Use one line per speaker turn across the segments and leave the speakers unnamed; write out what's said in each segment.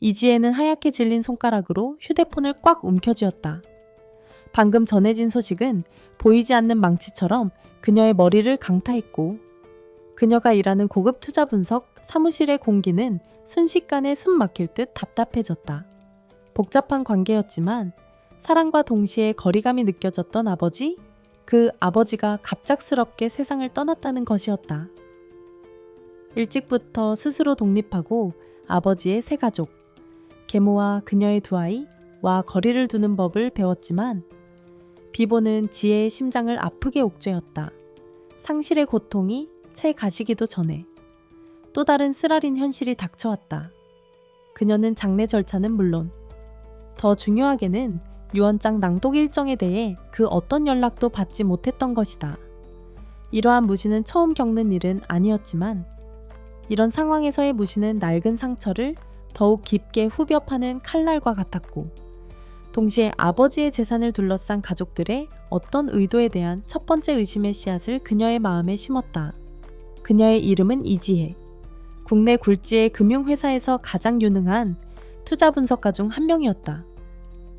이지혜는 하얗게 질린 손가락으로 휴대폰을 꽉 움켜쥐었다. 방금 전해진 소식은 보이지 않는 망치처럼 그녀의 머리를 강타했고, 그녀가 일하는 고급 투자 분석 사무실의 공기는 순식간에 숨 막힐 듯 답답해졌다. 복잡한 관계였지만 사랑과 동시에 거리감이 느껴졌던 아버지, 그 아버지가 갑작스럽게 세상을 떠났다는 것이었다. 일찍부터 스스로 독립하고 아버지의 세 가족, 계모와 그녀의 두 아이와 거리를 두는 법을 배웠지만 비보는 지혜의 심장을 아프게 옥죄었다. 상실의 고통이 채 가시기도 전에 또 다른 쓰라린 현실이 닥쳐왔다. 그녀는 장례 절차는 물론 더 중요하게는 유언장 낭독 일정에 대해 그 어떤 연락도 받지 못했던 것이다. 이러한 무시는 처음 겪는 일은 아니었지만 이런 상황에서의 무시는 낡은 상처를 더욱 깊게 후벼 파는 칼날과 같았고, 동시에 아버지의 재산을 둘러싼 가족들의 어떤 의도에 대한 첫 번째 의심의 씨앗을 그녀의 마음에 심었다. 그녀의 이름은 이지혜. 국내 굴지의 금융회사에서 가장 유능한 투자 분석가 중 한 명이었다.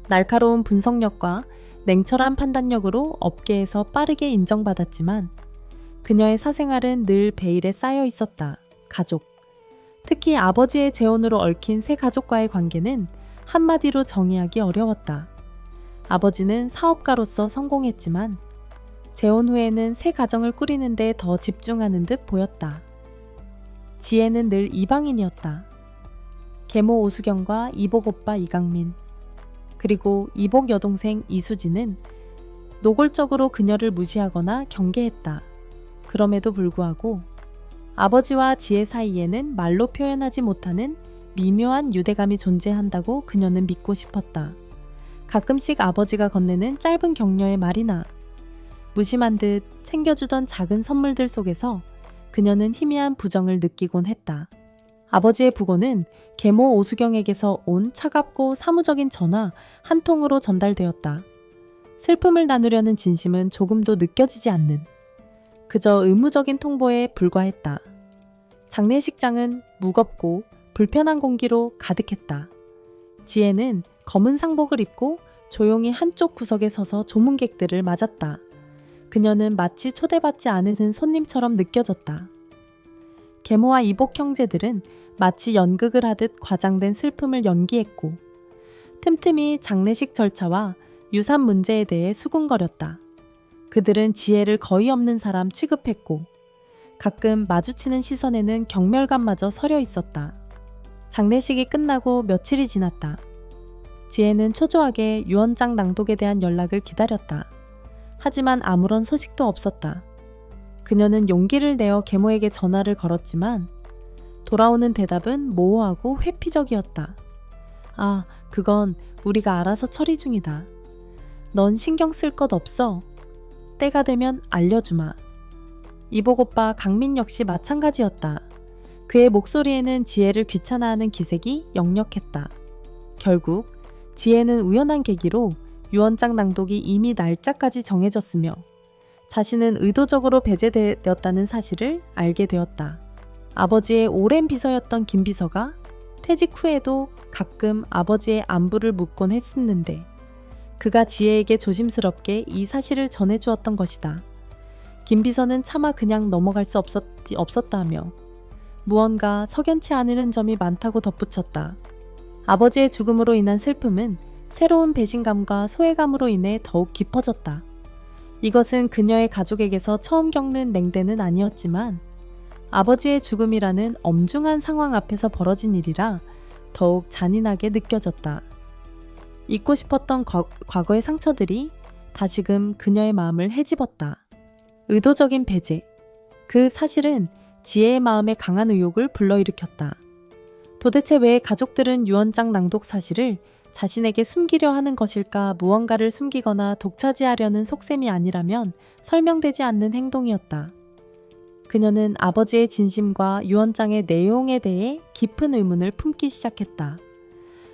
날카로운 분석력과 냉철한 판단력으로 업계에서 빠르게 인정받았지만 그녀의 사생활은 늘 베일에 쌓여 있었다. 가족. 특히 아버지의 재혼으로 얽힌 세 가족과의 관계는 한마디로 정의하기 어려웠다. 아버지는 사업가로서 성공했지만 재혼 후에는 새 가정을 꾸리는 데 더 집중하는 듯 보였다. 지혜는 늘 이방인이었다. 계모 오수경과 이복 오빠 이강민, 그리고 이복 여동생 이수지는 노골적으로 그녀를 무시하거나 경계했다. 그럼에도 불구하고 아버지와 지혜 사이에는 말로 표현하지 못하는 미묘한 유대감이 존재한다고 그녀는 믿고 싶었다. 가끔씩 아버지가 건네는 짧은 격려의 말이나 무심한 듯 챙겨주던 작은 선물들 속에서 그녀는 희미한 부정을 느끼곤 했다. 아버지의 부고는 계모 오수경에게서 온 차갑고 사무적인 전화 한 통으로 전달되었다. 슬픔을 나누려는 진심은 조금도 느껴지지 않는, 그저 의무적인 통보에 불과했다. 장례식장은 무겁고 불편한 공기로 가득했다. 지혜는 검은 상복을 입고 조용히 한쪽 구석에 서서 조문객들을 맞았다. 그녀는 마치 초대받지 않은 손님처럼 느껴졌다. 계모와 이복 형제들은 마치 연극을 하듯 과장된 슬픔을 연기했고, 틈틈이 장례식 절차와 유산 문제에 대해 수군거렸다. 그들은 지혜를 거의 없는 사람 취급했고, 가끔 마주치는 시선에는 경멸감마저 서려 있었다. 장례식이 끝나고 며칠이 지났다. 지혜는 초조하게 유언장 낭독에 대한 연락을 기다렸다. 하지만 아무런 소식도 없었다. 그녀는 용기를 내어 계모에게 전화를 걸었지만 돌아오는 대답은 모호하고 회피적이었다. 아, 그건 우리가 알아서 처리 중이다. 넌 신경 쓸 것 없어. 때가 되면 알려주마. 이복 오빠 강민 역시 마찬가지였다. 그의 목소리에는 지혜를 귀찮아하는 기색이 역력했다. 결국 지혜는 우연한 계기로 유언장 낭독이 이미 날짜까지 정해졌으며 자신은 의도적으로 배제되었다는 사실을 알게 되었다. 아버지의 오랜 비서였던 김 비서가 퇴직 후에도 가끔 아버지의 안부를 묻곤 했었는데 그가 지혜에게 조심스럽게 이 사실을 전해주었던 것이다. 김 비서는 차마 그냥 넘어갈 수 없었다며 무언가 석연치 않은 점이 많다고 덧붙였다. 아버지의 죽음으로 인한 슬픔은 새로운 배신감과 소외감으로 인해 더욱 깊어졌다. 이것은 그녀의 가족에게서 처음 겪는 냉대는 아니었지만 아버지의 죽음이라는 엄중한 상황 앞에서 벌어진 일이라 더욱 잔인하게 느껴졌다. 잊고 싶었던 과거의 상처들이 다시금 그녀의 마음을 헤집었다. 의도적인 배제. 그 사실은 지혜의 마음에 강한 의욕을 불러일으켰다. 도대체 왜 가족들은 유언장 낭독 사실을 자신에게 숨기려 하는 것일까? 무언가를 숨기거나 독차지하려는 속셈이 아니라면 설명되지 않는 행동이었다. 그녀는 아버지의 진심과 유언장의 내용에 대해 깊은 의문을 품기 시작했다.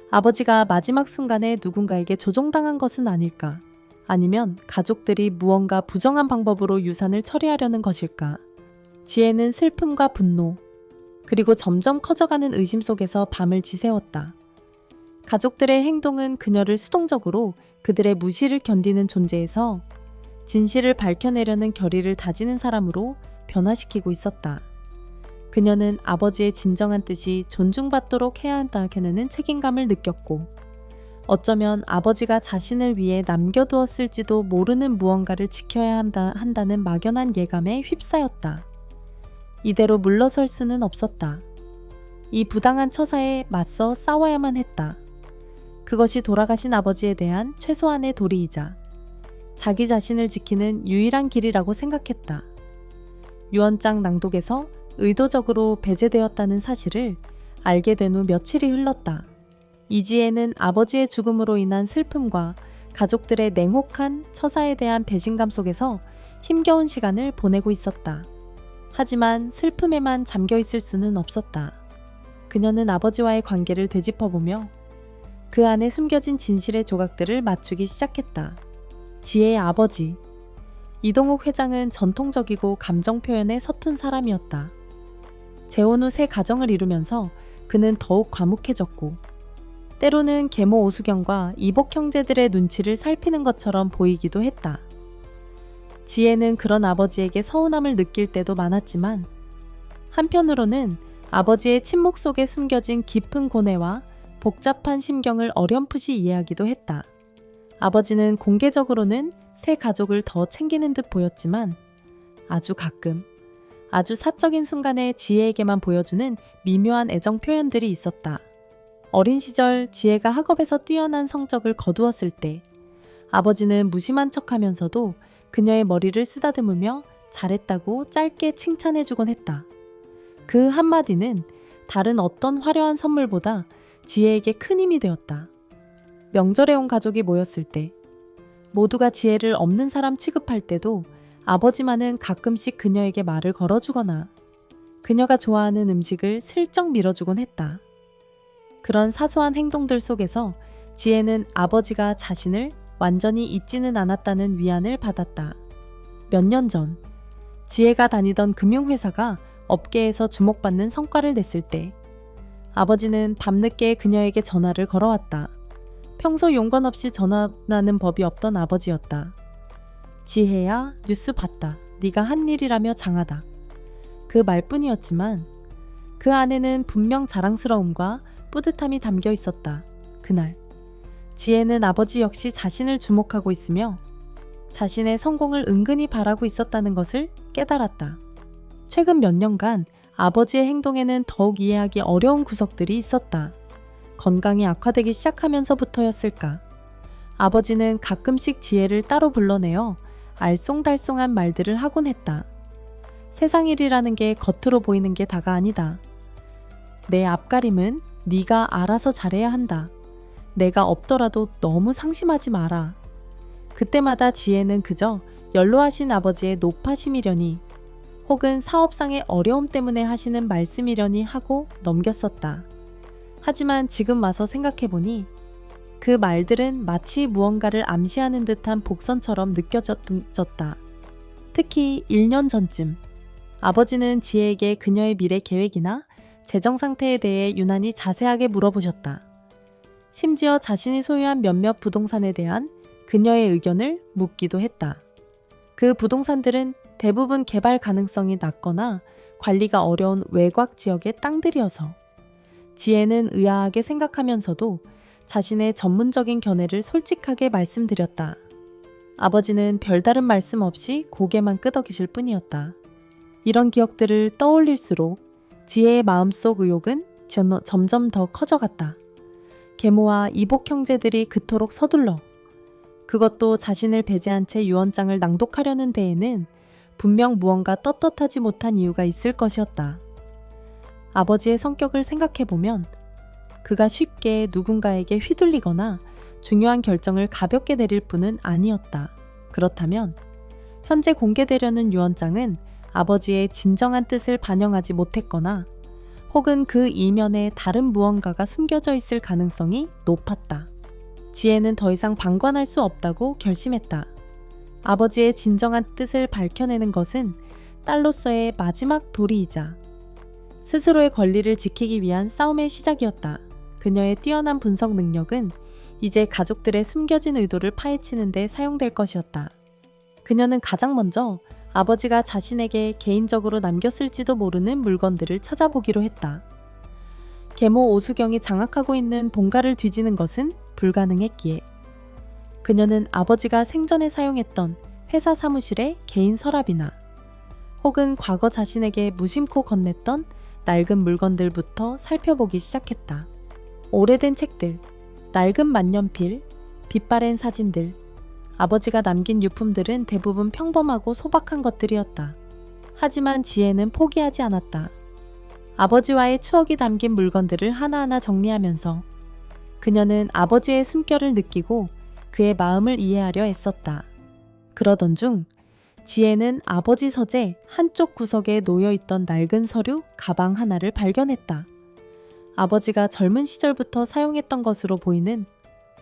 아버지가 마지막 순간에 누군가에게 조종당한 것은 아닐까? 아니면 가족들이 무언가 부정한 방법으로 유산을 처리하려는 것일까? 지혜는 슬픔과 분노, 그리고 점점 커져가는 의심 속에서 밤을 지새웠다. 가족들의 행동은 그녀를 수동적으로 그들의 무시를 견디는 존재에서 진실을 밝혀내려는 결의를 다지는 사람으로 변화시키고 있었다. 그녀는 아버지의 진정한 뜻이 존중받도록 해야 한다는 책임감을 느꼈고, 어쩌면 아버지가 자신을 위해 남겨두었을지도 모르는 무언가를 지켜야 한다는 막연한 예감에 휩싸였다. 이대로 물러설 수는 없었다. 이 부당한 처사에 맞서 싸워야만 했다. 그것이 돌아가신 아버지에 대한 최소한의 도리이자 자기 자신을 지키는 유일한 길이라고 생각했다. 유언장 낭독에서 의도적으로 배제되었다는 사실을 알게 된 후 며칠이 흘렀다. 이지혜는 아버지의 죽음으로 인한 슬픔과 가족들의 냉혹한 처사에 대한 배신감 속에서 힘겨운 시간을 보내고 있었다. 하지만 슬픔에만 잠겨 있을 수는 없었다. 그녀는 아버지와의 관계를 되짚어보며 그 안에 숨겨진 진실의 조각들을 맞추기 시작했다. 지혜의 아버지. 이동욱 회장은 전통적이고 감정 표현에 서툰 사람이었다. 재혼 후 새 가정을 이루면서 그는 더욱 과묵해졌고, 때로는 계모 오수경과 이복 형제들의 눈치를 살피는 것처럼 보이기도 했다. 지혜는 그런 아버지에게 서운함을 느낄 때도 많았지만, 한편으로는 아버지의 침묵 속에 숨겨진 깊은 고뇌와 복잡한 심경을 어렴풋이 이해하기도 했다. 아버지는 공개적으로는 새 가족을 더 챙기는 듯 보였지만, 아주 가끔, 아주 사적인 순간에 지혜에게만 보여주는 미묘한 애정 표현들이 있었다. 어린 시절 지혜가 학업에서 뛰어난 성적을 거두었을 때 아버지는 무심한 척하면서도 그녀의 머리를 쓰다듬으며 잘했다고 짧게 칭찬해주곤 했다. 그 한마디는 다른 어떤 화려한 선물보다 지혜에게 큰 힘이 되었다. 명절에 온 가족이 모였을 때, 모두가 지혜를 없는 사람 취급할 때도 아버지만은 가끔씩 그녀에게 말을 걸어주거나 그녀가 좋아하는 음식을 슬쩍 밀어주곤 했다. 그런 사소한 행동들 속에서 지혜는 아버지가 자신을 완전히 잊지는 않았다는 위안을 받았다. 몇 년 전, 지혜가 다니던 금융회사가 업계에서 주목받는 성과를 냈을 때 아버지는 밤늦게 그녀에게 전화를 걸어왔다. 평소 용건 없이 전화하는 법이 없던 아버지였다. 지혜야, 뉴스 봤다. 네가 한 일이라며 장하다. 그 말뿐이었지만 그 안에는 분명 자랑스러움과 뿌듯함이 담겨 있었다. 그날 지혜는 아버지 역시 자신을 주목하고 있으며 자신의 성공을 은근히 바라고 있었다는 것을 깨달았다. 최근 몇 년간 아버지의 행동에는 더욱 이해하기 어려운 구석들이 있었다. 건강이 악화되기 시작하면서부터였을까. 아버지는 가끔씩 지혜를 따로 불러내어 알쏭달쏭한 말들을 하곤 했다. 세상 일이라는 게 겉으로 보이는 게 다가 아니다. 내 앞가림은 네가 알아서 잘해야 한다. 내가 없더라도 너무 상심하지 마라. 그때마다 지혜는 그저 연로하신 아버지의 노파심이려니 혹은 사업상의 어려움 때문에 하시는 말씀이려니 하고 넘겼었다. 하지만 지금 와서 생각해보니 그 말들은 마치 무언가를 암시하는 듯한 복선처럼 느껴졌다. 특히 1년 전쯤 아버지는 지혜에게 그녀의 미래 계획이나 재정 상태에 대해 유난히 자세하게 물어보셨다. 심지어 자신이 소유한 몇몇 부동산에 대한 그녀의 의견을 묻기도 했다. 그 부동산들은 대부분 개발 가능성이 낮거나 관리가 어려운 외곽 지역의 땅들이어서 지혜는 의아하게 생각하면서도 자신의 전문적인 견해를 솔직하게 말씀드렸다. 아버지는 별다른 말씀 없이 고개만 끄덕이실 뿐이었다. 이런 기억들을 떠올릴수록 지혜의 마음속 의욕은 점점 더 커져갔다. 계모와 이복 형제들이 그토록 서둘러 그것도 자신을 배제한 채 유언장을 낭독하려는 데에는 분명 무언가 떳떳하지 못한 이유가 있을 것이었다. 아버지의 성격을 생각해보면 그가 쉽게 누군가에게 휘둘리거나 중요한 결정을 가볍게 내릴 뿐은 아니었다. 그렇다면 현재 공개되려는 유언장은 아버지의 진정한 뜻을 반영하지 못했거나 혹은 그 이면에 다른 무언가가 숨겨져 있을 가능성이 높았다. 지혜는 더 이상 방관할 수 없다고 결심했다. 아버지의 진정한 뜻을 밝혀내는 것은 딸로서의 마지막 도리이자 스스로의 권리를 지키기 위한 싸움의 시작이었다. 그녀의 뛰어난 분석 능력은 이제 가족들의 숨겨진 의도를 파헤치는 데 사용될 것이었다. 그녀는 가장 먼저 아버지가 자신에게 개인적으로 남겼을지도 모르는 물건들을 찾아보기로 했다. 계모 오수경이 장악하고 있는 본가를 뒤지는 것은 불가능했기에 그녀는 아버지가 생전에 사용했던 회사 사무실의 개인 서랍이나 혹은 과거 자신에게 무심코 건넸던 낡은 물건들부터 살펴보기 시작했다. 오래된 책들, 낡은 만년필, 빛바랜 사진들, 아버지가 남긴 유품들은 대부분 평범하고 소박한 것들이었다. 하지만 지혜는 포기하지 않았다. 아버지와의 추억이 담긴 물건들을 하나하나 정리하면서 그녀는 아버지의 숨결을 느끼고 그의 마음을 이해하려 애썼다. 그러던 중 지혜는 아버지 서재 한쪽 구석에 놓여있던 낡은 서류 가방 하나를 발견했다. 아버지가 젊은 시절부터 사용했던 것으로 보이는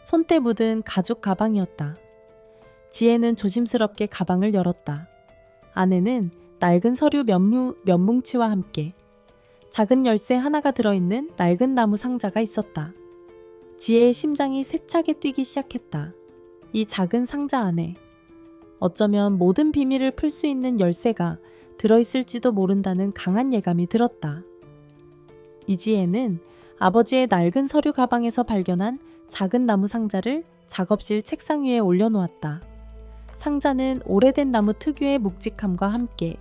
손때 묻은 가죽 가방이었다. 지혜는 조심스럽게 가방을 열었다. 안에는 낡은 서류 몇 뭉치와 함께 작은 열쇠 하나가 들어있는 낡은 나무 상자가 있었다. 지혜의 심장이 세차게 뛰기 시작했다. 이 작은 상자 안에 어쩌면 모든 비밀을 풀 수 있는 열쇠가 들어있을지도 모른다는 강한 예감이 들었다. 이지혜는 아버지의 낡은 서류 가방에서 발견한 작은 나무 상자를 작업실 책상 위에 올려놓았다. 상자는 오래된 나무 특유의 묵직함과 함께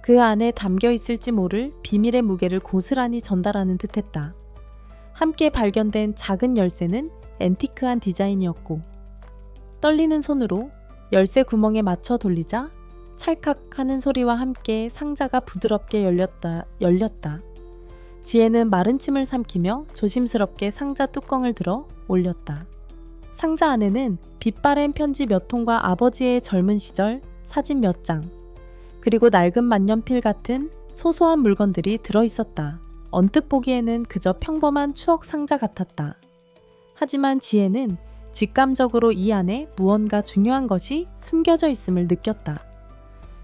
그 안에 담겨 있을지 모를 비밀의 무게를 고스란히 전달하는 듯했다. 함께 발견된 작은 열쇠는 앤티크한 디자인이었고 떨리는 손으로 열쇠 구멍에 맞춰 돌리자 찰칵 하는 소리와 함께 상자가 부드럽게 열렸다. 지혜는 마른 침을 삼키며 조심스럽게 상자 뚜껑을 들어 올렸다. 상자 안에는 빛바랜 편지 몇 통과 아버지의 젊은 시절 사진 몇 장, 그리고 낡은 만년필 같은 소소한 물건들이 들어있었다. 언뜻 보기에는 그저 평범한 추억 상자 같았다. 하지만 지혜는 직감적으로 이 안에 무언가 중요한 것이 숨겨져 있음을 느꼈다.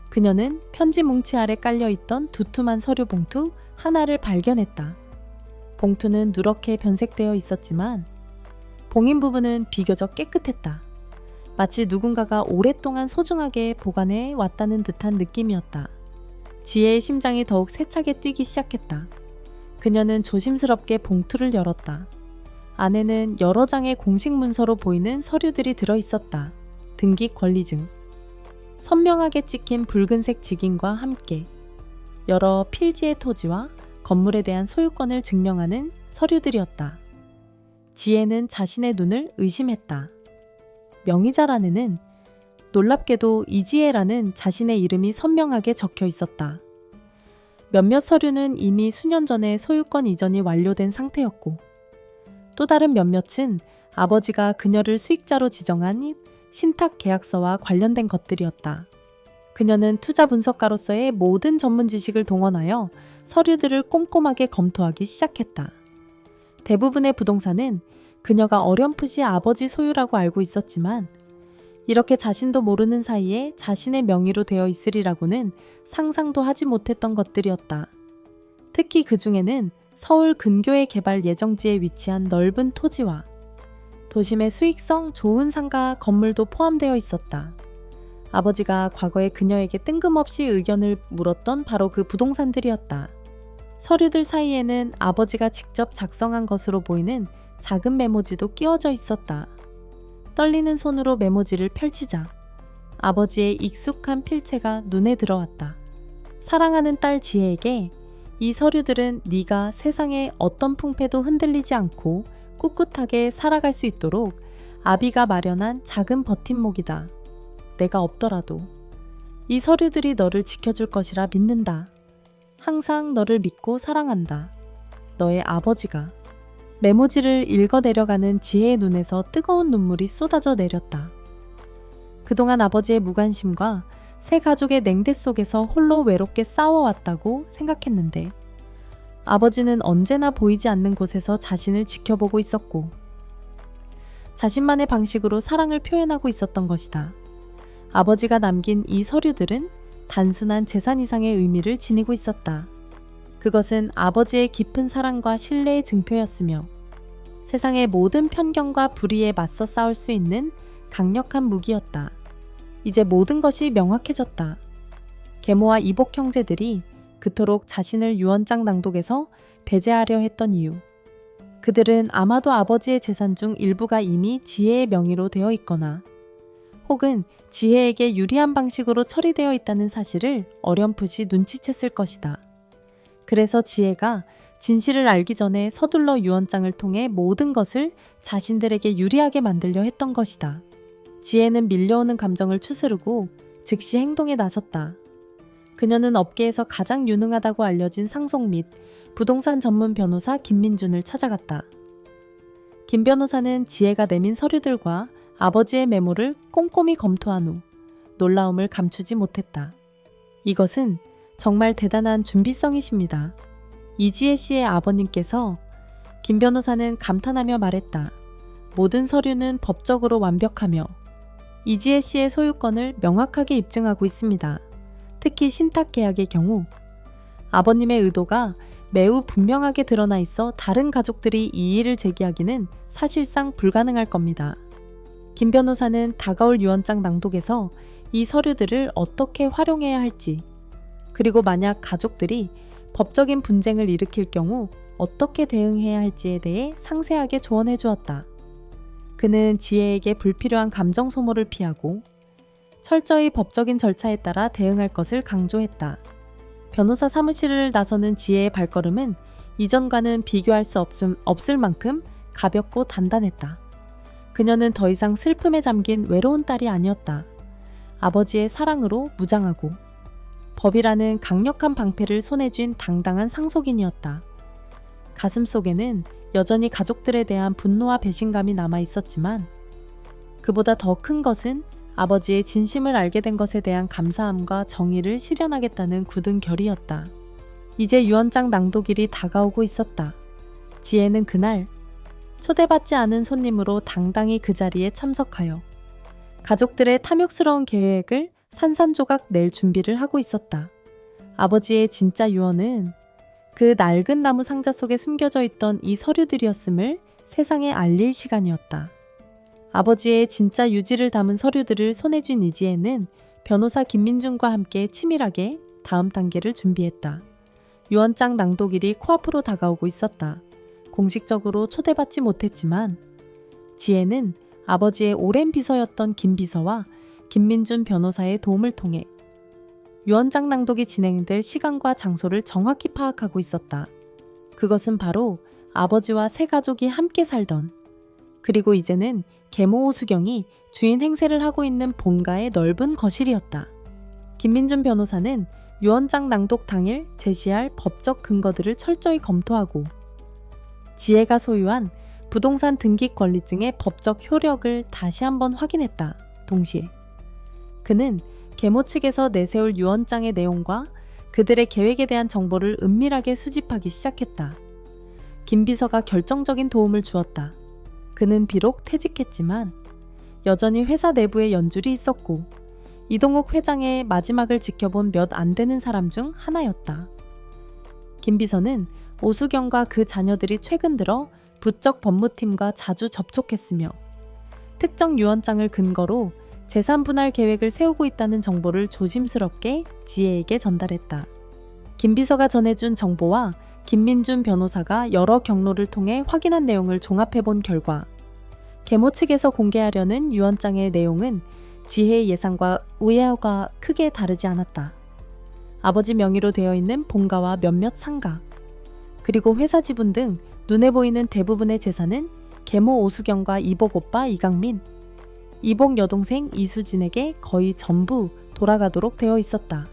그녀는 편지 뭉치 아래 깔려있던 두툼한 서류 봉투 하나를 발견했다. 봉투는 누렇게 변색되어 있었지만 봉인 부분은 비교적 깨끗했다. 마치 누군가가 오랫동안 소중하게 보관해 왔다는 듯한 느낌이었다. 지혜의 심장이 더욱 세차게 뛰기 시작했다. 그녀는 조심스럽게 봉투를 열었다. 안에는 여러 장의 공식 문서로 보이는 서류들이 들어있었다. 등기 권리증, 선명하게 찍힌 붉은색 직인과 함께 여러 필지의 토지와 건물에 대한 소유권을 증명하는 서류들이었다. 지혜는 자신의 눈을 의심했다. 명의자 란에는 놀랍게도 이지혜라는 자신의 이름이 선명하게 적혀 있었다. 몇몇 서류는 이미 수년 전에 소유권 이전이 완료된 상태였고 또 다른 몇몇은 아버지가 그녀를 수익자로 지정한 신탁 계약서와 관련된 것들이었다. 그녀는 투자 분석가로서의 모든 전문 지식을 동원하여 서류들을 꼼꼼하게 검토하기 시작했다. 대부분의 부동산은 그녀가 어렴풋이 아버지 소유라고 알고 있었지만 이렇게 자신도 모르는 사이에 자신의 명의로 되어 있으리라고는 상상도 하지 못했던 것들이었다. 특히 그 중에는 서울 근교의 개발 예정지에 위치한 넓은 토지와 도심의 수익성 좋은 상가 건물도 포함되어 있었다. 아버지가 과거에 그녀에게 뜬금없이 의견을 물었던 바로 그 부동산들이었다. 서류들 사이에는 아버지가 직접 작성한 것으로 보이는 작은 메모지도 끼워져 있었다. 떨리는 손으로 메모지를 펼치자 아버지의 익숙한 필체가 눈에 들어왔다. 사랑하는 딸 지혜에게 이 서류들은 네가 세상의 어떤 풍패도 흔들리지 않고 꿋꿋하게 살아갈 수 있도록 아비가 마련한 작은 버팀목이다. 내가 없더라도 이 서류들이 너를 지켜줄 것이라 믿는다. 항상 너를 믿고 사랑한다. 너의 아버지가. 메모지를 읽어내려가는 지혜의 눈에서 뜨거운 눈물이 쏟아져 내렸다. 그동안 아버지의 무관심과 세 가족의 냉대 속에서 홀로 외롭게 싸워왔다고 생각했는데 아버지는 언제나 보이지 않는 곳에서 자신을 지켜보고 있었고 자신만의 방식으로 사랑을 표현하고 있었던 것이다. 아버지가 남긴 이 서류들은 단순한 재산 이상의 의미를 지니고 있었다. 그것은 아버지의 깊은 사랑과 신뢰의 증표였으며 세상의 모든 편견과 불의에 맞서 싸울 수 있는 강력한 무기였다. 이제 모든 것이 명확해졌다. 계모와 이복 형제들이 그토록 자신을 유언장 낭독에서 배제하려 했던 이유. 그들은 아마도 아버지의 재산 중 일부가 이미 지혜의 명의로 되어 있거나 혹은 지혜에게 유리한 방식으로 처리되어 있다는 사실을 어렴풋이 눈치챘을 것이다. 그래서 지혜가 진실을 알기 전에 서둘러 유언장을 통해 모든 것을 자신들에게 유리하게 만들려 했던 것이다. 지혜는 밀려오는 감정을 추스르고 즉시 행동에 나섰다. 그녀는 업계에서 가장 유능하다고 알려진 상속 및 부동산 전문 변호사 김민준을 찾아갔다. 김 변호사는 지혜가 내민 서류들과 아버지의 메모를 꼼꼼히 검토한 후 놀라움을 감추지 못했다. 이것은 정말 대단한 준비성이십니다. 이지혜 씨의 아버님께서. 김 변호사는 감탄하며 말했다. 모든 서류는 법적으로 완벽하며 이지혜 씨의 소유권을 명확하게 입증하고 있습니다. 특히 신탁 계약의 경우 아버님의 의도가 매우 분명하게 드러나 있어 다른 가족들이 이의를 제기하기는 사실상 불가능할 겁니다. 김 변호사는 다가올 유언장 낭독에서 이 서류들을 어떻게 활용해야 할지, 그리고 만약 가족들이 법적인 분쟁을 일으킬 경우 어떻게 대응해야 할지에 대해 상세하게 조언해 주었다. 그는 지혜에게 불필요한 감정 소모를 피하고 철저히 법적인 절차에 따라 대응할 것을 강조했다. 변호사 사무실을 나서는 지혜의 발걸음은 이전과는 비교할 수 없을 만큼 가볍고 단단했다. 그녀는 더 이상 슬픔에 잠긴 외로운 딸이 아니었다. 아버지의 사랑으로 무장하고 법이라는 강력한 방패를 손에 쥔 당당한 상속인이었다. 가슴 속에는 여전히 가족들에 대한 분노와 배신감이 남아 있었지만 그보다 더 큰 것은 아버지의 진심을 알게 된 것에 대한 감사함과 정의를 실현하겠다는 굳은 결의였다. 이제 유언장 낭독일이 다가오고 있었다. 지혜는 그날 초대받지 않은 손님으로 당당히 그 자리에 참석하여 가족들의 탐욕스러운 계획을 산산조각 낼 준비를 하고 있었다. 아버지의 진짜 유언은 그 낡은 나무 상자 속에 숨겨져 있던 이 서류들이었음을 세상에 알릴 시간이었다. 아버지의 진짜 유지를 담은 서류들을 손에 쥔 이지혜는 변호사 김민준과 함께 치밀하게 다음 단계를 준비했다. 유언장 낭독일이 코앞으로 다가오고 있었다. 공식적으로 초대받지 못했지만 지혜는 아버지의 오랜 비서였던 김 비서와 김민준 변호사의 도움을 통해 유언장 낭독이 진행될 시간과 장소를 정확히 파악하고 있었다. 그것은 바로 아버지와 세 가족이 함께 살던, 그리고 이제는 계모 오수경이 주인 행세를 하고 있는 본가의 넓은 거실이었다. 김민준 변호사는 유언장 낭독 당일 제시할 법적 근거들을 철저히 검토하고 지혜가 소유한 부동산 등기 권리증의 법적 효력을 다시 한번 확인했다. 동시에 그는 계모 측에서 내세울 유언장의 내용과 그들의 계획에 대한 정보를 은밀하게 수집하기 시작했다. 김 비서가 결정적인 도움을 주었다. 그는 비록 퇴직했지만 여전히 회사 내부에 연줄이 있었고 이동욱 회장의 마지막을 지켜본 몇 안 되는 사람 중 하나였다. 김 비서는 오수경과 그 자녀들이 최근 들어 부쩍 법무팀과 자주 접촉했으며 특정 유언장을 근거로 재산 분할 계획을 세우고 있다는 정보를 조심스럽게 지혜에게 전달했다. 김 비서가 전해준 정보와 김민준 변호사가 여러 경로를 통해 확인한 내용을 종합해본 결과 계모 측에서 공개하려는 유언장의 내용은 지혜의 예상과 의아가 크게 다르지 않았다. 아버지 명의로 되어 있는 본가와 몇몇 상가, 그리고 회사 지분 등 눈에 보이는 대부분의 재산은 계모 오수경과 이복 오빠 이강민, 이복 여동생 이수진에게 거의 전부 돌아가도록 되어 있었다.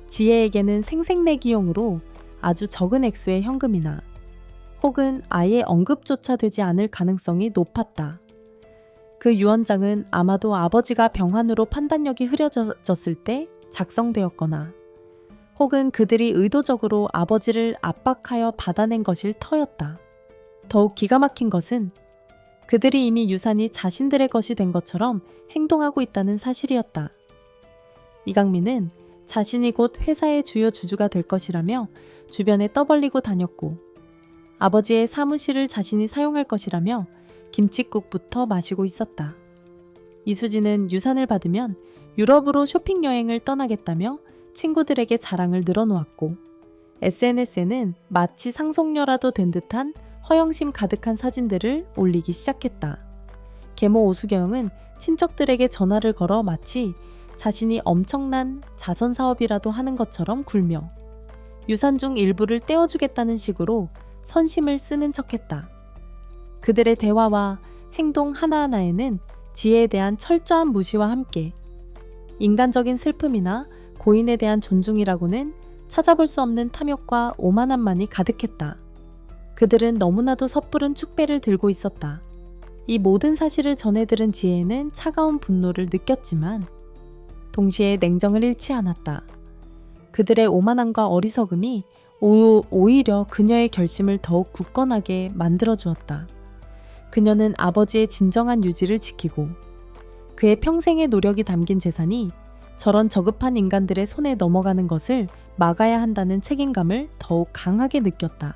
지혜에게는 생색내기용으로 아주 적은 액수의 현금이나 혹은 아예 언급조차 되지 않을 가능성이 높았다. 그 유언장은 아마도 아버지가 병환으로 판단력이 흐려졌을 때 작성되었거나 혹은 그들이 의도적으로 아버지를 압박하여 받아낸 것일 터였다. 더욱 기가 막힌 것은 그들이 이미 유산이 자신들의 것이 된 것처럼 행동하고 있다는 사실이었다. 이강민은 자신이 곧 회사의 주요 주주가 될 것이라며 주변에 떠벌리고 다녔고 아버지의 사무실을 자신이 사용할 것이라며 김칫국부터 마시고 있었다. 이수지는 유산을 받으면 유럽으로 쇼핑 여행을 떠나겠다며 친구들에게 자랑을 늘어놓았고 SNS에는 마치 상속녀라도 된 듯한 허영심 가득한 사진들을 올리기 시작했다. 계모 오수경은 친척들에게 전화를 걸어 마치 자신이 엄청난 자선 사업이라도 하는 것처럼 굴며 유산 중 일부를 떼어주겠다는 식으로 선심을 쓰는 척했다. 그들의 대화와 행동 하나하나에는 지혜에 대한 철저한 무시와 함께 인간적인 슬픔이나 고인에 대한 존중이라고는 찾아볼 수 없는 탐욕과 오만함만이 가득했다. 그들은 너무나도 섣부른 축배를 들고 있었다. 이 모든 사실을 전해 들은 지혜는 차가운 분노를 느꼈지만 동시에 냉정을 잃지 않았다. 그들의 오만함과 어리석음이 오히려 그녀의 결심을 더욱 굳건하게 만들어 주었다. 그녀는 아버지의 진정한 유지를 지키고 그의 평생의 노력이 담긴 재산이 저런 저급한 인간들의 손에 넘어가는 것을 막아야 한다는 책임감을 더욱 강하게 느꼈다.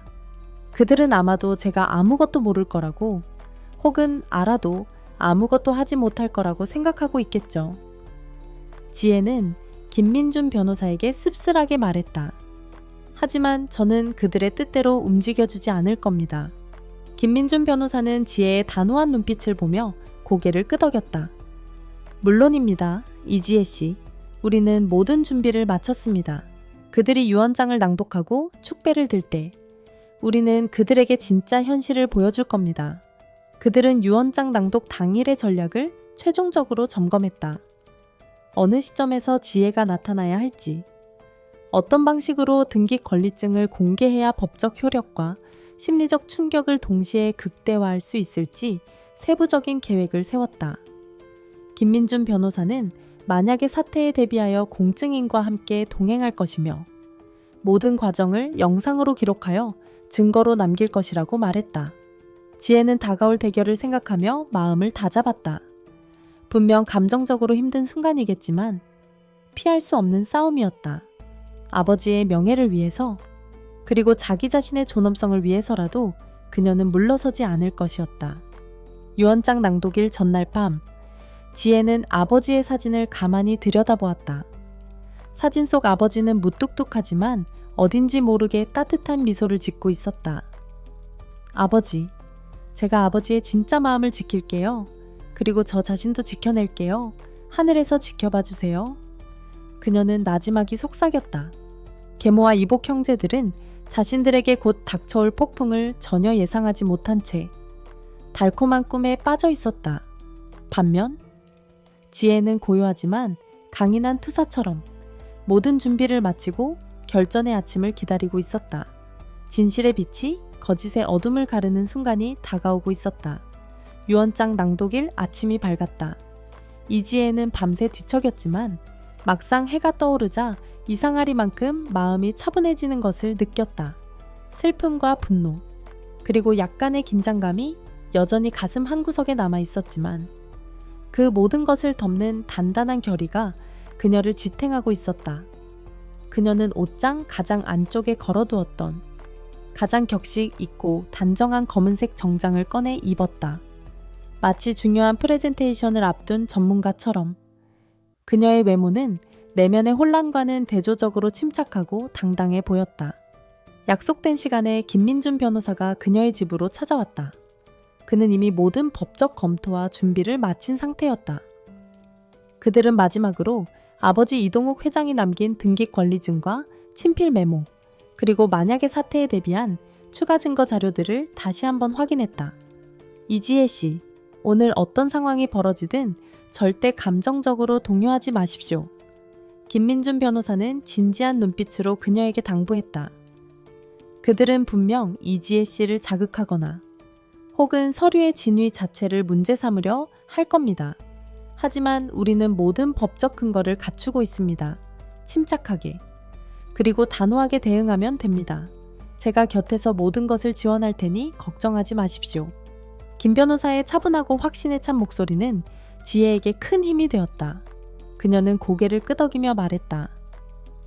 그들은 아마도 제가 아무것도 모를 거라고 혹은 알아도 아무것도 하지 못할 거라고 생각하고 있겠죠. 지혜는 김민준 변호사에게 씁쓸하게 말했다. 하지만 저는 그들의 뜻대로 움직여주지 않을 겁니다. 김민준 변호사는 지혜의 단호한 눈빛을 보며 고개를 끄덕였다. 물론입니다. 이지혜 씨. 우리는 모든 준비를 마쳤습니다. 그들이 유언장을 낭독하고 축배를 들 때 우리는 그들에게 진짜 현실을 보여줄 겁니다. 그들은 유언장 낭독 당일의 전략을 최종적으로 점검했다. 어느 시점에서 지혜가 나타나야 할지, 어떤 방식으로 등기 권리증을 공개해야 법적 효력과 심리적 충격을 동시에 극대화할 수 있을지 세부적인 계획을 세웠다. 김민준 변호사는 만약의 사태에 대비하여 공증인과 함께 동행할 것이며 모든 과정을 영상으로 기록하여 증거로 남길 것이라고 말했다. 지혜는 다가올 대결을 생각하며 마음을 다잡았다. 분명 감정적으로 힘든 순간이겠지만 피할 수 없는 싸움이었다. 아버지의 명예를 위해서 그리고 자기 자신의 존엄성을 위해서라도 그녀는 물러서지 않을 것이었다. 유언장 낭독일 전날 밤 지혜는 아버지의 사진을 가만히 들여다보았다. 사진 속 아버지는 무뚝뚝하지만 어딘지 모르게 따뜻한 미소를 짓고 있었다. 아버지, 제가 아버지의 진짜 마음을 지킬게요. 그리고 저 자신도 지켜낼게요. 하늘에서 지켜봐 주세요. 그녀는 나지막이 속삭였다. 계모와 이복 형제들은 자신들에게 곧 닥쳐올 폭풍을 전혀 예상하지 못한 채 달콤한 꿈에 빠져 있었다. 반면 지혜는 고요하지만 강인한 투사처럼 모든 준비를 마치고 결전의 아침을 기다리고 있었다. 진실의 빛이 거짓의 어둠을 가르는 순간이 다가오고 있었다. 유언장 낭독일 아침이 밝았다. 이지혜는 밤새 뒤척였지만 막상 해가 떠오르자 이상하리만큼 마음이 차분해지는 것을 느꼈다. 슬픔과 분노, 그리고 약간의 긴장감이 여전히 가슴 한구석에 남아 있었지만 그 모든 것을 덮는 단단한 결의가 그녀를 지탱하고 있었다. 그녀는 옷장 가장 안쪽에 걸어두었던 가장 격식 있고 단정한 검은색 정장을 꺼내 입었다. 마치 중요한 프레젠테이션을 앞둔 전문가처럼 그녀의 외모는 내면의 혼란과는 대조적으로 침착하고 당당해 보였다. 약속된 시간에 김민준 변호사가 그녀의 집으로 찾아왔다. 그는 이미 모든 법적 검토와 준비를 마친 상태였다. 그들은 마지막으로 아버지 이동욱 회장이 남긴 등기 권리증과 친필 메모, 그리고 만약의 사태에 대비한 추가 증거 자료들을 다시 한번 확인했다. 이지혜 씨, 오늘 어떤 상황이 벌어지든 절대 감정적으로 동요하지 마십시오. 김민준 변호사는 진지한 눈빛으로 그녀에게 당부했다. 그들은 분명 이지혜 씨를 자극하거나 혹은 서류의 진위 자체를 문제 삼으려 할 겁니다. 하지만 우리는 모든 법적 근거를 갖추고 있습니다. 침착하게. 그리고 단호하게 대응하면 됩니다. 제가 곁에서 모든 것을 지원할 테니 걱정하지 마십시오. 김 변호사의 차분하고 확신에 찬 목소리는 지혜에게 큰 힘이 되었다. 그녀는 고개를 끄덕이며 말했다.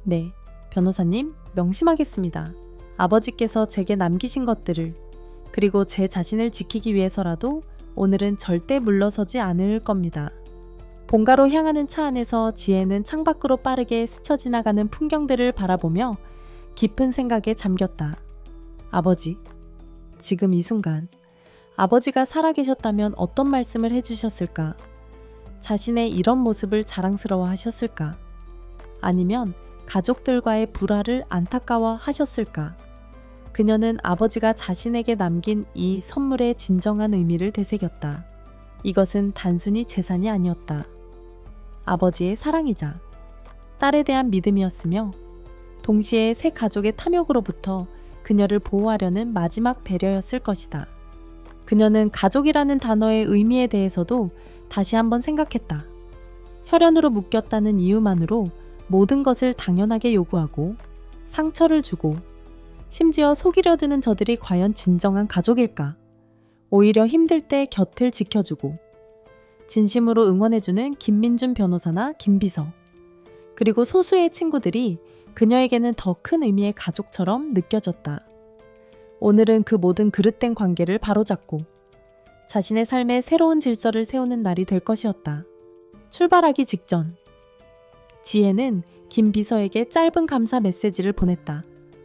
네, 변호사님, 명심하겠습니다. 아버지께서 제게 남기신 것들을, 그리고 제 자신을 지키기 위해서라도 오늘은 절대 물러서지 않을 겁니다. 본가로 향하는 차 안에서 지혜는 창밖으로 빠르게 스쳐 지나가는 풍경들을 바라보며 깊은 생각에 잠겼다. 아버지, 지금 이 순간 아버지가 살아계셨다면 어떤 말씀을 해주셨을까? 자신의 이런 모습을 자랑스러워 하셨을까? 아니면 가족들과의 불화를 안타까워 하셨을까? 그녀는 아버지가 자신에게 남긴 이 선물의 진정한 의미를 되새겼다. 이것은 단순히 재산이 아니었다. 아버지의 사랑이자 딸에 대한 믿음이었으며 동시에 새 가족의 탐욕으로부터 그녀를 보호하려는 마지막 배려였을 것이다. 그녀는 가족이라는 단어의 의미에 대해서도 다시 한번 생각했다. 혈연으로 묶였다는 이유만으로 모든 것을 당연하게 요구하고 상처를 주고 심지어 속이려 드는 저들이 과연 진정한 가족일까? 오히려 힘들 때 곁을 지켜주고 진심으로 응원해주는 김민준 변호사나 김비서, 그리고 소수의 친구들이 그녀에게는 더 큰 의미의 가족처럼 느껴졌다. 오늘은 그 모든 그릇된 관계를 바로잡고 자신의 삶에 새로운 질서를 세우는 날이 될 것이었다. 출발하기 직전 지혜는 김 비서에게 짧은 감사 메시지를 보냈다.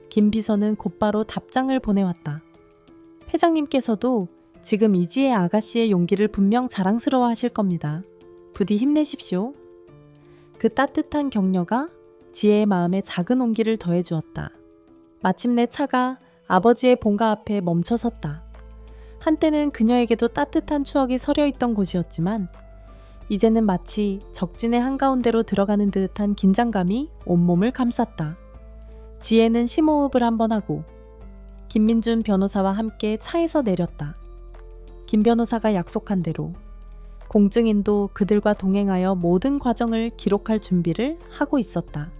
김 비서는 곧바로 답장을 보내왔다. 회장님께서도 지금 이지혜 아가씨의 용기를 분명 자랑스러워 하실 겁니다. 부디 힘내십시오. 그 따뜻한 격려가 지혜의 마음에 작은 온기를 더해주었다. 마침내 차가 아버지의 본가 앞에 멈춰섰다. 한때는 그녀에게도 따뜻한 추억이 서려있던 곳이었지만 이제는 마치 적진의 한가운데로 들어가는 듯한 긴장감이 온몸을 감쌌다. 지혜는 심호흡을 한번 하고 김민준 변호사와 함께 차에서 내렸다. 김 변호사가 약속한 대로 공증인도 그들과 동행하여 모든 과정을 기록할 준비를 하고 있었다.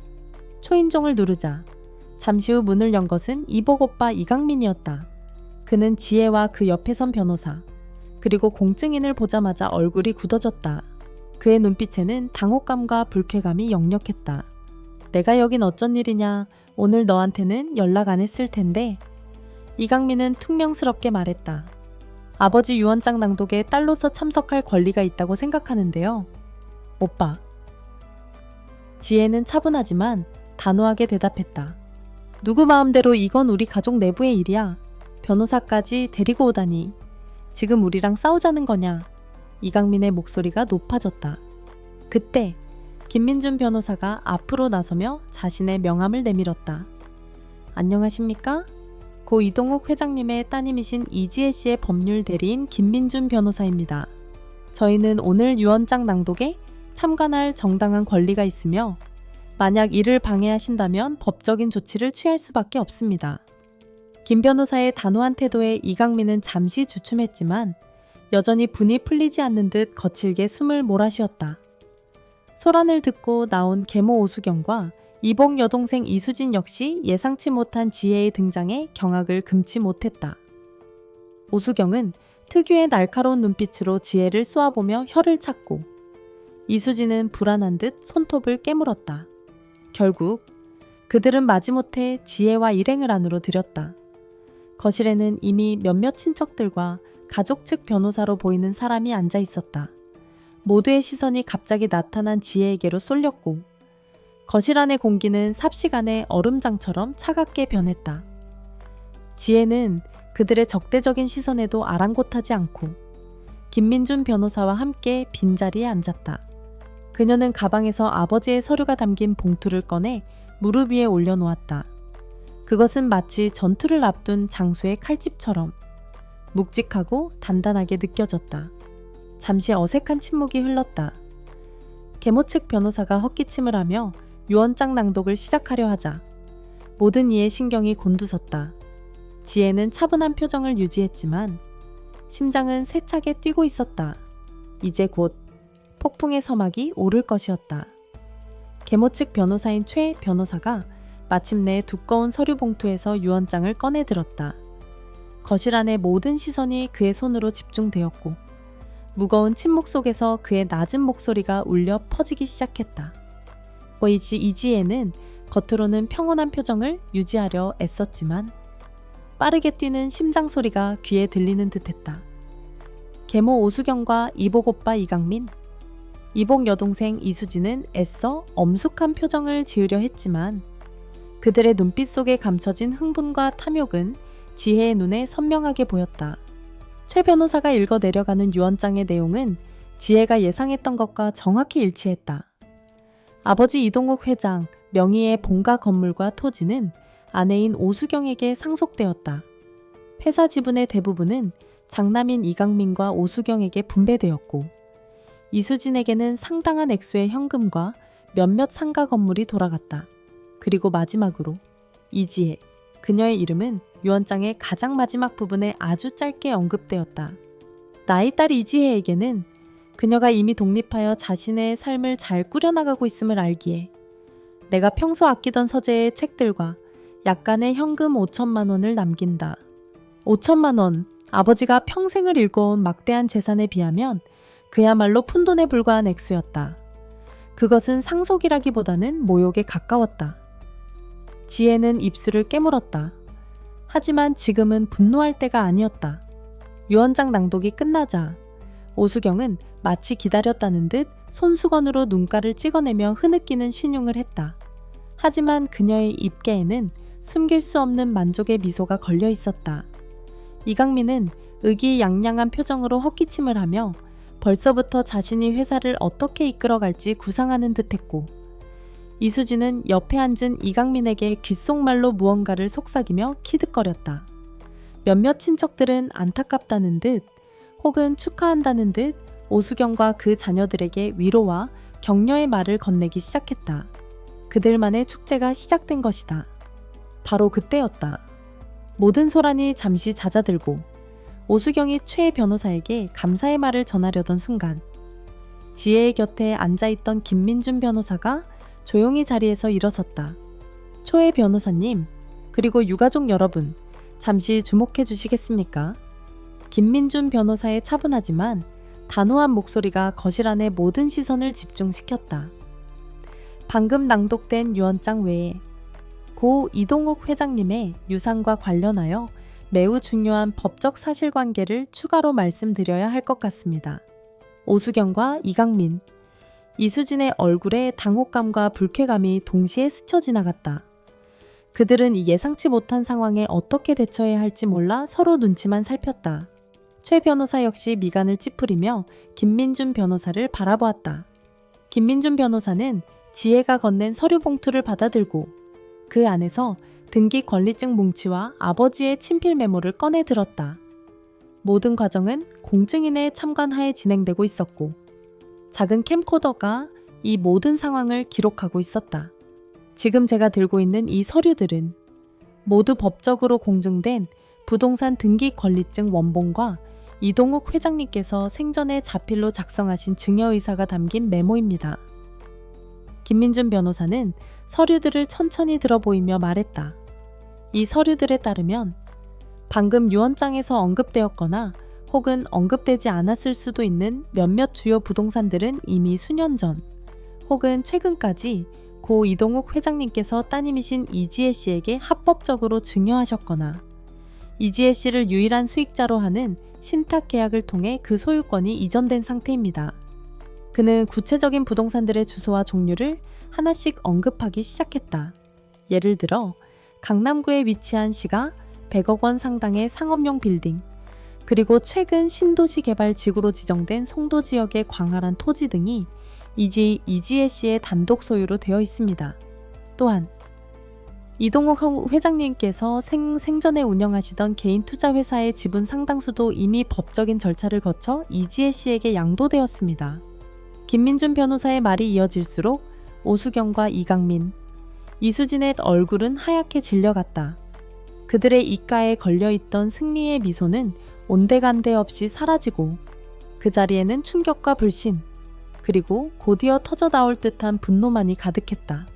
초인종을 누르자 잠시 후 문을 연 것은 이복 오빠 이강민이었다. 그는 지혜와 그 옆에 선 변호사, 그리고 공증인을 보자마자 얼굴이 굳어졌다. 그의 눈빛에는 당혹감과 불쾌감이 역력했다. 내가 여긴 어쩐 일이냐, 오늘 너한테는 연락 안 했을 텐데. 이강민은 퉁명스럽게 말했다. 아버지 유언장 낭독에 딸로서 참석할 권리가 있다고 생각하는데요. 오빠. 지혜는 차분하지만 단호하게 대답했다. 누구 마음대로 이건 우리 가족 내부의 일이야. 변호사까지 데리고 오다니. 지금 우리랑 싸우자는 거냐. 이강민의 목소리가 높아졌다. 그때 김민준 변호사가 앞으로 나서며 자신의 명함을 내밀었다. 안녕하십니까? 고 이동욱 회장님의 따님이신 이지혜 씨의 법률 대리인 김민준 변호사입니다. 저희는 오늘 유언장 낭독에 참관할 정당한 권리가 있으며 만약 이를 방해하신다면 법적인 조치를 취할 수밖에 없습니다. 김 변호사의 단호한 태도에 이강민은 잠시 주춤했지만 여전히 분이 풀리지 않는 듯 거칠게 숨을 몰아쉬었다. 소란을 듣고 나온 계모 오수경과 이복 여동생 이수진 역시 예상치 못한 지혜의 등장에 경악을 금치 못했다. 오수경은 특유의 날카로운 눈빛으로 지혜를 쏘아보며 혀를 찾고 이수진은 불안한 듯 손톱을 깨물었다. 결국 그들은 마지못해 지혜와 일행을 안으로 들였다. 거실에는 이미 몇몇 친척들과 가족 측 변호사로 보이는 사람이 앉아 있었다. 모두의 시선이 갑자기 나타난 지혜에게로 쏠렸고 거실 안의 공기는 삽시간에 얼음장처럼 차갑게 변했다. 지혜는 그들의 적대적인 시선에도 아랑곳하지 않고 김민준 변호사와 함께 빈자리에 앉았다. 그녀는 가방에서 아버지의 서류가 담긴 봉투를 꺼내 무릎 위에 올려놓았다. 그것은 마치 전투를 앞둔 장수의 칼집처럼 묵직하고 단단하게 느껴졌다. 잠시 어색한 침묵이 흘렀다. 계모 측 변호사가 헛기침을 하며 유언장 낭독을 시작하려 하자 모든 이의 신경이 곤두섰다. 지혜는 차분한 표정을 유지했지만 심장은 세차게 뛰고 있었다. 이제 곧 폭풍의 서막이 오를 것이었다. 계모 측 변호사인 최 변호사가 마침내 두꺼운 서류 봉투에서 유언장을 꺼내 들었다. 거실 안의 모든 시선이 그의 손으로 집중되었고 무거운 침묵 속에서 그의 낮은 목소리가 울려 퍼지기 시작했다. 이지혜는 겉으로는 평온한 표정을 유지하려 애썼지만 빠르게 뛰는 심장 소리가 귀에 들리는 듯했다. 계모 오수경과 이복 오빠 이강민, 이복 여동생 이수진은 애써 엄숙한 표정을 지으려 했지만 그들의 눈빛 속에 감춰진 흥분과 탐욕은 지혜의 눈에 선명하게 보였다. 최 변호사가 읽어 내려가는 유언장의 내용은 지혜가 예상했던 것과 정확히 일치했다. 아버지 이동욱 회장 명의의 본가 건물과 토지는 아내인 오수경에게 상속되었다. 회사 지분의 대부분은 장남인 이강민과 오수경에게 분배되었고 이수진에게는 상당한 액수의 현금과 몇몇 상가 건물이 돌아갔다. 그리고 마지막으로 이지혜, 그녀의 이름은 유언장의 가장 마지막 부분에 아주 짧게 언급되었다. 나의 딸 이지혜에게는 그녀가 이미 독립하여 자신의 삶을 잘 꾸려나가고 있음을 알기에 내가 평소 아끼던 서재의 책들과 약간의 현금 5천만 원을 남긴다. 5천만 원, 아버지가 평생을 일궈온 막대한 재산에 비하면 그야말로 푼돈에 불과한 액수였다. 그것은 상속이라기보다는 모욕에 가까웠다. 지혜는 입술을 깨물었다. 하지만 지금은 분노할 때가 아니었다. 유언장 낭독이 끝나자 오수경은 마치 기다렸다는 듯 손수건으로 눈가를 찍어내며 흐느끼는 신용을 했다. 하지만 그녀의 입계에는 숨길 수 없는 만족의 미소가 걸려 있었다. 이강민은 의기양양한 표정으로 헛기침을 하며 벌써부터 자신이 회사를 어떻게 이끌어갈지 구상하는 듯했고 이수진은 옆에 앉은 이강민에게 귓속말로 무언가를 속삭이며 키득거렸다. 몇몇 친척들은 안타깝다는 듯 혹은 축하한다는 듯 오수경과 그 자녀들에게 위로와 격려의 말을 건네기 시작했다. 그들만의 축제가 시작된 것이다. 바로 그때였다. 모든 소란이 잠시 잦아들고 오수경이 최 변호사에게 감사의 말을 전하려던 순간 지혜의 곁에 앉아있던 김민준 변호사가 조용히 자리에서 일어섰다. 초혜 변호사님, 그리고 유가족 여러분, 잠시 주목해 주시겠습니까? 김민준 변호사의 차분하지만 단호한 목소리가 거실 안의 모든 시선을 집중시켰다. 방금 낭독된 유언장 외에 고 이동욱 회장님의 유산과 관련하여 매우 중요한 법적 사실관계를 추가로 말씀드려야 할 것 같습니다. 오수경과 이강민, 이수진의 얼굴에 당혹감과 불쾌감이 동시에 스쳐 지나갔다. 그들은 이 예상치 못한 상황에 어떻게 대처해야 할지 몰라 서로 눈치만 살폈다. 최 변호사 역시 미간을 찌푸리며 김민준 변호사를 바라보았다. 김민준 변호사는 지혜가 건넨 서류 봉투를 받아들고 그 안에서 등기 권리증 뭉치와 아버지의 친필 메모를 꺼내 들었다. 모든 과정은 공증인의 참관하에 진행되고 있었고 작은 캠코더가 이 모든 상황을 기록하고 있었다. 지금 제가 들고 있는 이 서류들은 모두 법적으로 공증된 부동산 등기 권리증 원본과 이동욱 회장님께서 생전에 자필로 작성하신 증여의사가 담긴 메모입니다. 김민준 변호사는 서류들을 천천히 들어보이며 말했다. 이 서류들에 따르면 방금 유언장에서 언급되었거나 혹은 언급되지 않았을 수도 있는 몇몇 주요 부동산들은 이미 수년 전 혹은 최근까지 고 이동욱 회장님께서 따님이신 이지혜 씨에게 합법적으로 증여하셨거나 이지혜 씨를 유일한 수익자로 하는 신탁 계약을 통해 그 소유권이 이전된 상태입니다. 그는 구체적인 부동산들의 주소와 종류를 하나씩 언급하기 시작했다. 예를 들어 강남구에 위치한 시가 100억 원 상당의 상업용 빌딩, 그리고 최근 신도시 개발 지구로 지정된 송도 지역의 광활한 토지 등이 이지혜 씨의 단독 소유로 되어 있습니다. 또한 이동욱 회장님께서 생전에 운영하시던 개인 투자 회사의 지분 상당수도 이미 법적인 절차를 거쳐 이지혜 씨에게 양도되었습니다. 김민준 변호사의 말이 이어질수록 오수경과 이강민, 이수진의 얼굴은 하얗게 질려갔다. 그들의 입가에 걸려있던 승리의 미소는 온데간데 없이 사라지고 그 자리에는 충격과 불신, 그리고 곧이어 터져나올 듯한 분노만이 가득했다.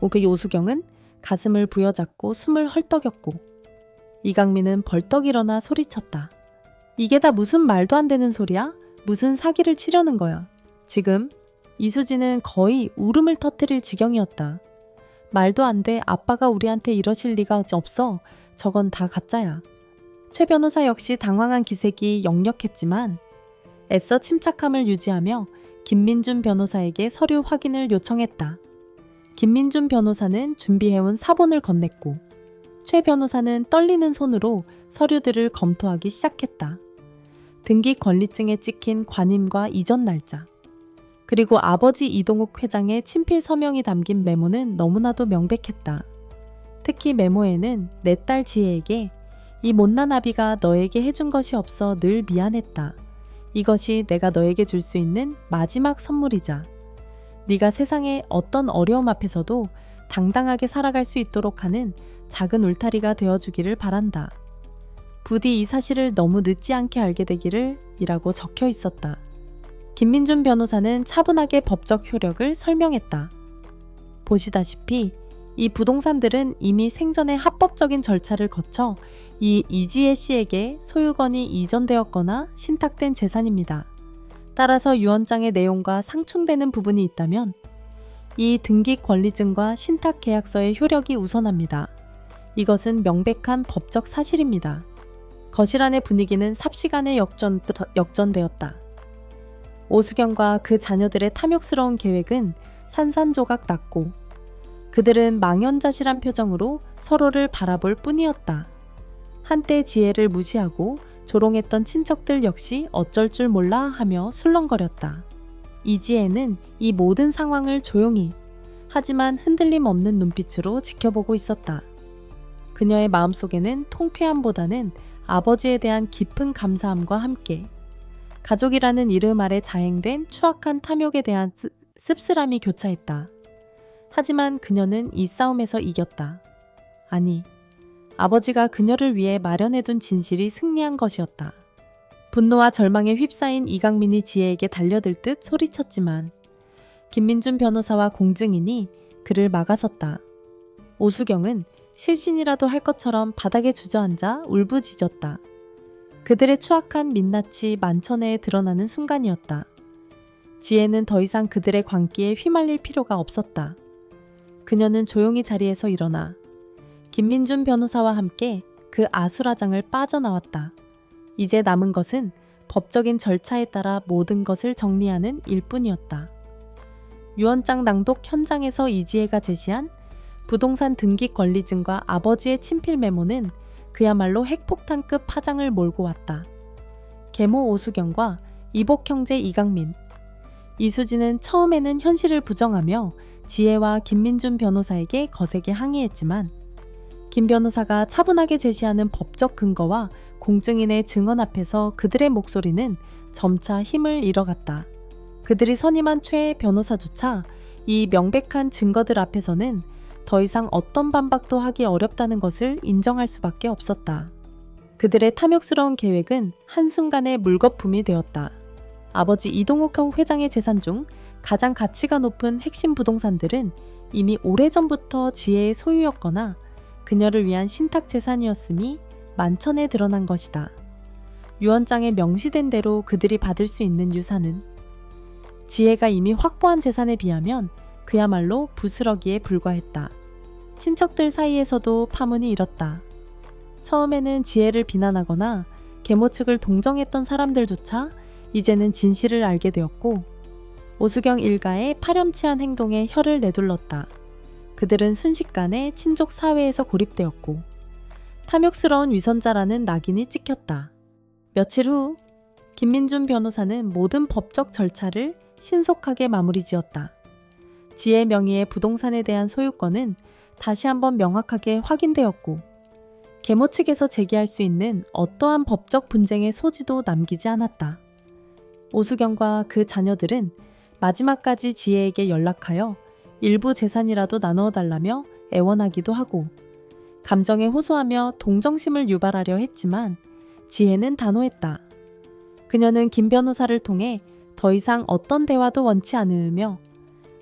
오수경은 가슴을 부여잡고 숨을 헐떡였고 이강민은 벌떡 일어나 소리쳤다. 이게 다 무슨 말도 안 되는 소리야? 무슨 사기를 치려는 거야? 지금 이수진은 거의 울음을 터뜨릴 지경이었다. 말도 안 돼. 아빠가 우리한테 이러실 리가 없어. 저건 다 가짜야. 최 변호사 역시 당황한 기색이 역력했지만 애써 침착함을 유지하며 김민준 변호사에게 서류 확인을 요청했다. 김민준 변호사는 준비해온 사본을 건넸고 최 변호사는 떨리는 손으로 서류들을 검토하기 시작했다. 등기 권리증에 찍힌 관인과 이전 날짜, 그리고 아버지 이동욱 회장의 친필 서명이 담긴 메모는 너무나도 명백했다. 특히 메모에는 내 딸 지혜에게 이 못난 아비가 너에게 해준 것이 없어 늘 미안했다. 이것이 내가 너에게 줄 수 있는 마지막 선물이자 네가 세상의 어떤 어려움 앞에서도 당당하게 살아갈 수 있도록 하는 작은 울타리가 되어주기를 바란다. 부디 이 사실을 너무 늦지 않게 알게 되기를 이라고 적혀 있었다. 김민준 변호사는 차분하게 법적 효력을 설명했다. 보시다시피 이 부동산들은 이미 생전에 합법적인 절차를 거쳐 이 이지혜 씨에게 소유권이 이전되었거나 신탁된 재산입니다. 따라서 유언장의 내용과 상충되는 부분이 있다면 이 등기 권리증과 신탁 계약서의 효력이 우선합니다. 이것은 명백한 법적 사실입니다. 거실 안의 분위기는 삽시간에 역전되었다. 오수경과 그 자녀들의 탐욕스러운 계획은 산산조각 났고 그들은 망연자실한 표정으로 서로를 바라볼 뿐이었다. 한때 지혜를 무시하고 조롱했던 친척들 역시 어쩔 줄 몰라 하며 술렁거렸다. 이지혜는 이 모든 상황을 조용히 하지만 흔들림 없는 눈빛으로 지켜보고 있었다. 그녀의 마음속에는 통쾌함보다는 아버지에 대한 깊은 감사함과 함께 가족이라는 이름 아래 자행된 추악한 탐욕에 대한 씁쓸함이 교차했다. 하지만 그녀는 이 싸움에서 이겼다. 아니, 아버지가 그녀를 위해 마련해둔 진실이 승리한 것이었다. 분노와 절망에 휩싸인 이강민이 지혜에게 달려들 듯 소리쳤지만 김민준 변호사와 공증인이 그를 막아섰다. 오수경은 실신이라도 할 것처럼 바닥에 주저앉아 울부짖었다. 그들의 추악한 민낯이 만천해에 드러나는 순간이었다. 지혜는 더 이상 그들의 광기에 휘말릴 필요가 없었다. 그녀는 조용히 자리에서 일어나 김민준 변호사와 함께 그 아수라장을 빠져나왔다. 이제 남은 것은 법적인 절차에 따라 모든 것을 정리하는 일뿐이었다. 유언장 낭독 현장에서 이지혜가 제시한 부동산 등기 권리증과 아버지의 친필 메모는 그야말로 핵폭탄급 파장을 몰고 왔다. 계모 오수경과 이복 형제 이강민, 이수진은 처음에는 현실을 부정하며 지혜와 김민준 변호사에게 거세게 항의했지만 김 변호사가 차분하게 제시하는 법적 근거와 공증인의 증언 앞에서 그들의 목소리는 점차 힘을 잃어갔다. 그들이 선임한 최 변호사조차 이 명백한 증거들 앞에서는 더 이상 어떤 반박도 하기 어렵다는 것을 인정할 수밖에 없었다. 그들의 탐욕스러운 계획은 한순간에 물거품이 되었다. 아버지 이동욱 회장의 재산 중 가장 가치가 높은 핵심 부동산들은 이미 오래전부터 지혜의 소유였거나 그녀를 위한 신탁 재산이었음이 만천에 드러난 것이다. 유언장에 명시된 대로 그들이 받을 수 있는 유산은 지혜가 이미 확보한 재산에 비하면 그야말로 부스러기에 불과했다. 친척들 사이에서도 파문이 일었다. 처음에는 지혜를 비난하거나 계모 측을 동정했던 사람들조차 이제는 진실을 알게 되었고 오수경 일가의 파렴치한 행동에 혀를 내둘렀다. 그들은 순식간에 친족 사회에서 고립되었고 탐욕스러운 위선자라는 낙인이 찍혔다. 며칠 후 김민준 변호사는 모든 법적 절차를 신속하게 마무리 지었다. 지혜 명의의 부동산에 대한 소유권은 다시 한번 명확하게 확인되었고 계모 측에서 제기할 수 있는 어떠한 법적 분쟁의 소지도 남기지 않았다. 오수경과 그 자녀들은 마지막까지 지혜에게 연락하여 일부 재산이라도 나누어 달라며 애원하기도 하고 감정에 호소하며 동정심을 유발하려 했지만 지혜는 단호했다. 그녀는 김 변호사를 통해 더 이상 어떤 대화도 원치 않으며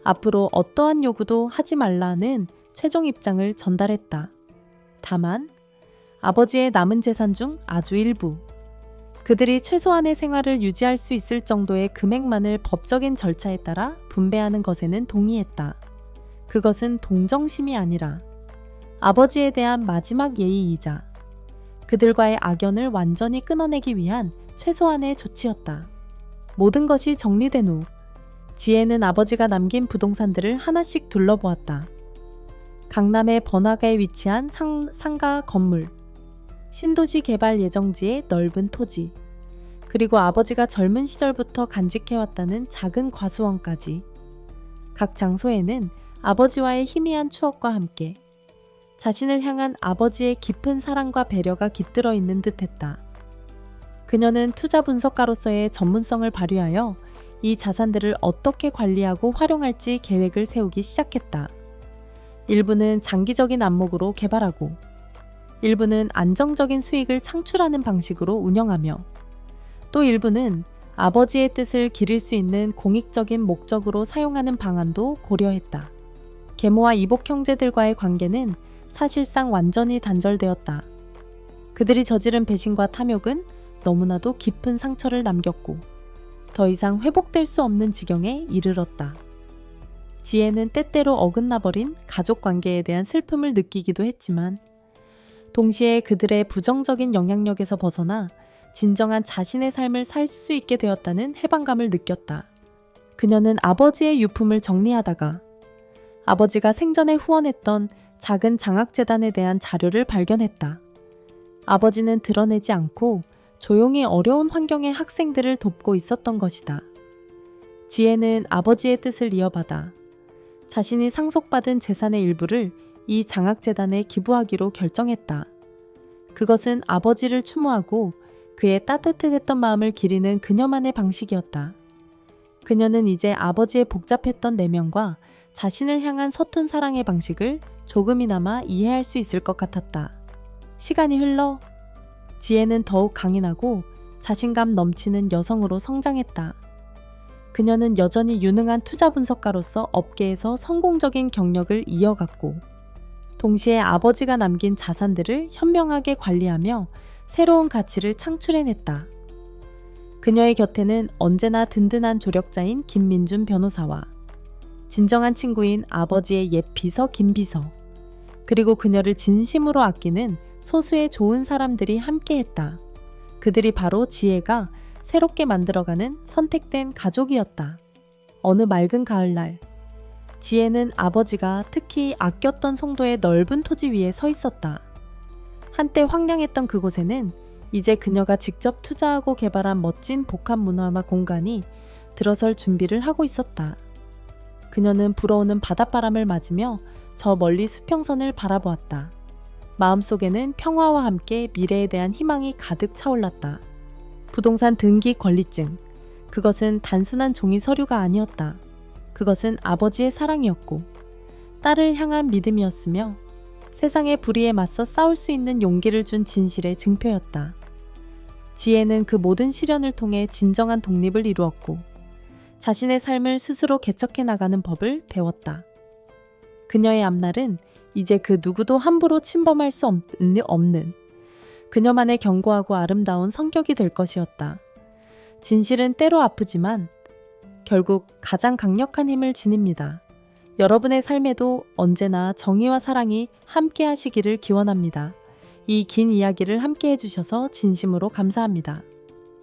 앞으로 어떠한 요구도 하지 말라는 최종 입장을 전달했다. 다만 아버지의 남은 재산 중 아주 일부, 그들이 최소한의 생활을 유지할 수 있을 정도의 금액만을 법적인 절차에 따라 분배하는 것에는 동의했다. 그것은 동정심이 아니라 아버지에 대한 마지막 예의이자 그들과의 악연을 완전히 끊어내기 위한 최소한의 조치였다. 모든 것이 정리된 후 지혜는 아버지가 남긴 부동산들을 하나씩 둘러보았다. 강남의 번화가에 위치한 상가 건물, 신도시 개발 예정지의 넓은 토지, 그리고 아버지가 젊은 시절부터 간직해왔다는 작은 과수원까지. 각 장소에는 아버지와의 희미한 추억과 함께 자신을 향한 아버지의 깊은 사랑과 배려가 깃들어 있는 듯했다. 그녀는 투자 분석가로서의 전문성을 발휘하여 이 자산들을 어떻게 관리하고 활용할지 계획을 세우기 시작했다. 일부는 장기적인 안목으로 개발하고, 일부는 안정적인 수익을 창출하는 방식으로 운영하며, 또 일부는 아버지의 뜻을 기릴 수 있는 공익적인 목적으로 사용하는 방안도 고려했다. 계모와 이복 형제들과의 관계는 사실상 완전히 단절되었다. 그들이 저지른 배신과 탐욕은 너무나도 깊은 상처를 남겼고 더 이상 회복될 수 없는 지경에 이르렀다. 지혜는 때때로 어긋나버린 가족 관계에 대한 슬픔을 느끼기도 했지만 동시에 그들의 부정적인 영향력에서 벗어나 진정한 자신의 삶을 살 수 있게 되었다는 해방감을 느꼈다. 그녀는 아버지의 유품을 정리하다가 아버지가 생전에 후원했던 작은 장학재단에 대한 자료를 발견했다. 아버지는 드러내지 않고 조용히 어려운 환경의 학생들을 돕고 있었던 것이다. 지혜는 아버지의 뜻을 이어받아 자신이 상속받은 재산의 일부를 이 장학재단에 기부하기로 결정했다. 그것은 아버지를 추모하고 그의 따뜻했던 마음을 기리는 그녀만의 방식이었다. 그녀는 이제 아버지의 복잡했던 내면과 자신을 향한 서툰 사랑의 방식을 조금이나마 이해할 수 있을 것 같았다. 시간이 흘러 지혜는 더욱 강인하고 자신감 넘치는 여성으로 성장했다. 그녀는 여전히 유능한 투자 분석가로서 업계에서 성공적인 경력을 이어갔고 동시에 아버지가 남긴 자산들을 현명하게 관리하며 새로운 가치를 창출해냈다. 그녀의 곁에는 언제나 든든한 조력자인 김민준 변호사와 진정한 친구인 아버지의 옛 비서 김비서, 그리고 그녀를 진심으로 아끼는 소수의 좋은 사람들이 함께했다. 그들이 바로 지혜가 새롭게 만들어가는 선택된 가족이었다. 어느 맑은 가을날, 지혜는 아버지가 특히 아꼈던 송도의 넓은 토지 위에 서 있었다. 한때 황량했던 그곳에는 이제 그녀가 직접 투자하고 개발한 멋진 복합 문화나 공간이 들어설 준비를 하고 있었다. 그녀는 불어오는 바닷바람을 맞으며 저 멀리 수평선을 바라보았다. 마음속에는 평화와 함께 미래에 대한 희망이 가득 차올랐다. 부동산 등기 권리증. 그것은 단순한 종이 서류가 아니었다. 그것은 아버지의 사랑이었고 딸을 향한 믿음이었으며 세상의 불의에 맞서 싸울 수 있는 용기를 준 진실의 증표였다. 지혜는 그 모든 시련을 통해 진정한 독립을 이루었고 자신의 삶을 스스로 개척해 나가는 법을 배웠다. 그녀의 앞날은 이제 그 누구도 함부로 침범할 수 없는 그녀만의 견고하고 아름다운 성격이 될 것이었다. 진실은 때로 아프지만 결국 가장 강력한 힘을 지닙니다. 여러분의 삶에도 언제나 정의와 사랑이 함께 하시기를 기원합니다. 이 긴 이야기를 함께 해주셔서 진심으로 감사합니다.